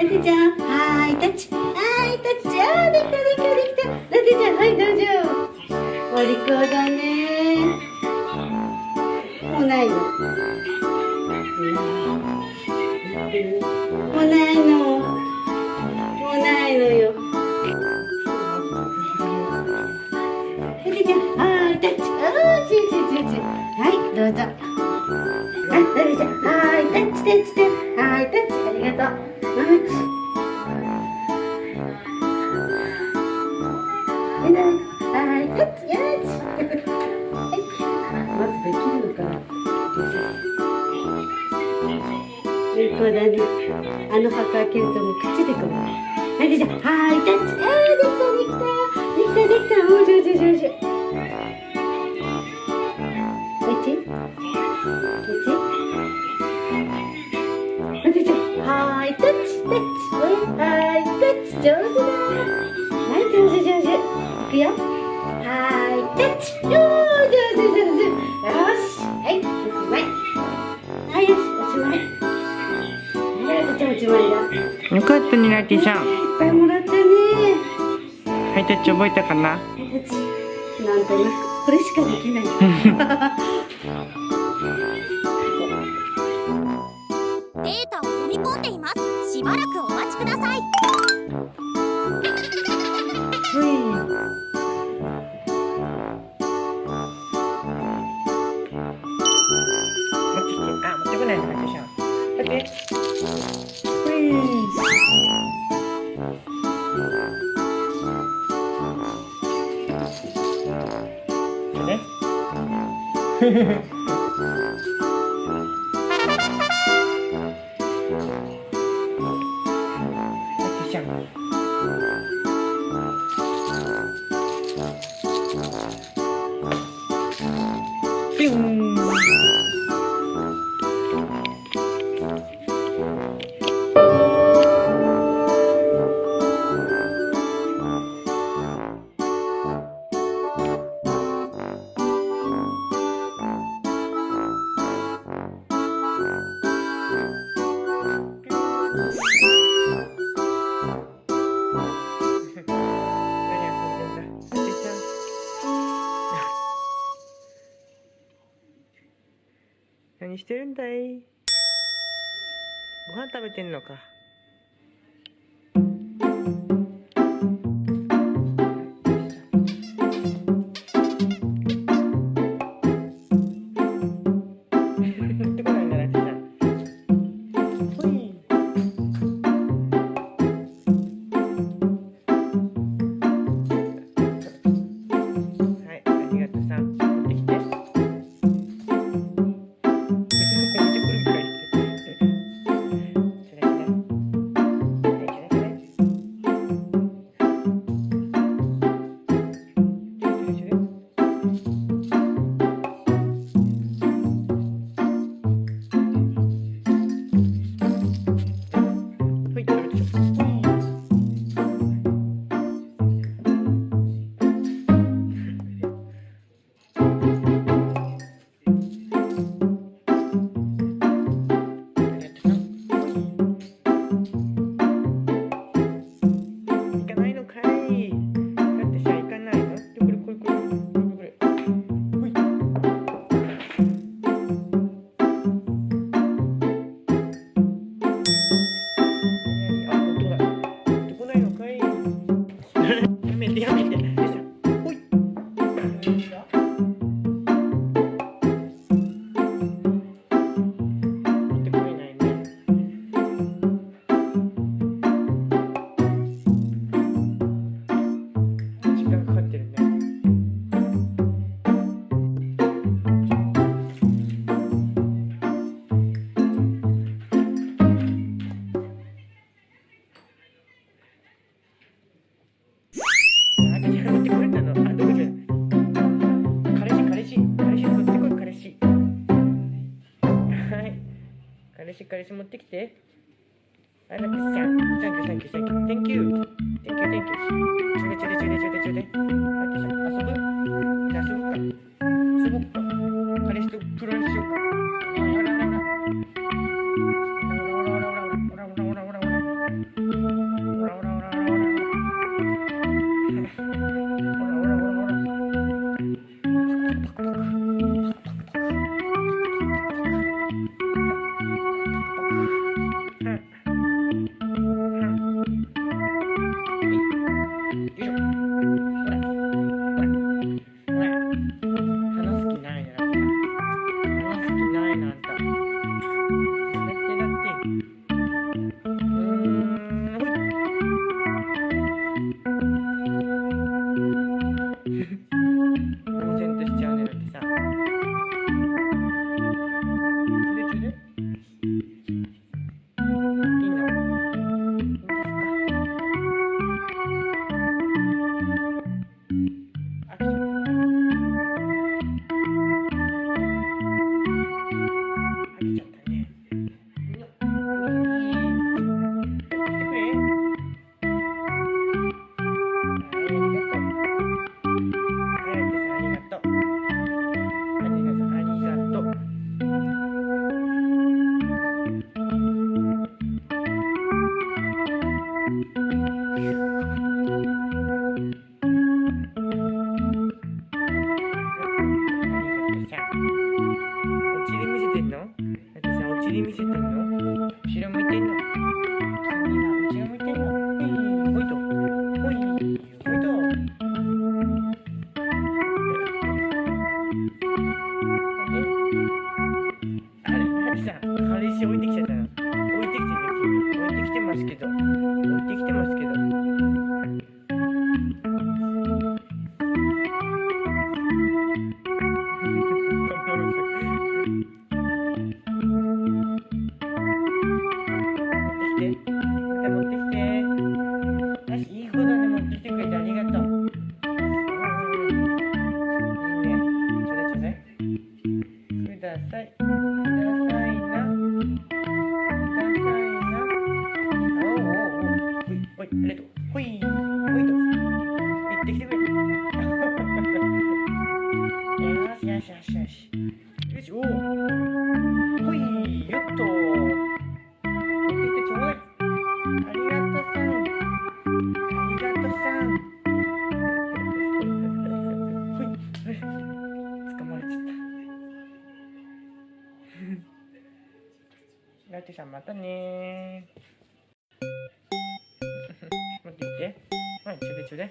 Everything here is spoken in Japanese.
テちゃん、ハイタッチ、ハイタッチ、できたできたできた。ラテちゃん、はい、どうぞ。お利口だね。もうないの。もうないの。もうないのよ。ラテちゃん、ハイタッチ、はい、どうぞ。ラテちゃん、ハイタッチ、ハイタッチ、ありがとう。ママチ。はい、タッチ、よし。まずできるのかな。有効だね。あの箱開けるともう口でこう。はい、じゃあ、はい、タッチ。できた。お上手。おいち。はい、タッチ。はい、タッチ、上手だ。はい、上手。いくよ。はい、タッチ。上手。よし。はい、おしまい。はい、よし、おしまい。はい、おしまいだ。よかったね、ラテちゃん。いっぱいもらったね。ハイタッチ覚えたかな？ハイタッチ。なんとなく、これしかできない。データを読み込んでいます。しばらくお待ちください。持ってこないの、ラテちゃん。待って。ね。ピューン。何してるんだい？ご飯食べてんのか。彼氏持ってきて。あら、キスちゃん。サンキュー。ちょうだい。ちょうだい。遊ぶ？じゃあ遊ぼうか。彼氏とプロレスしようか。ほら。ラテさんまたねー。持ってきて。はい、ちょうだいちょうだい。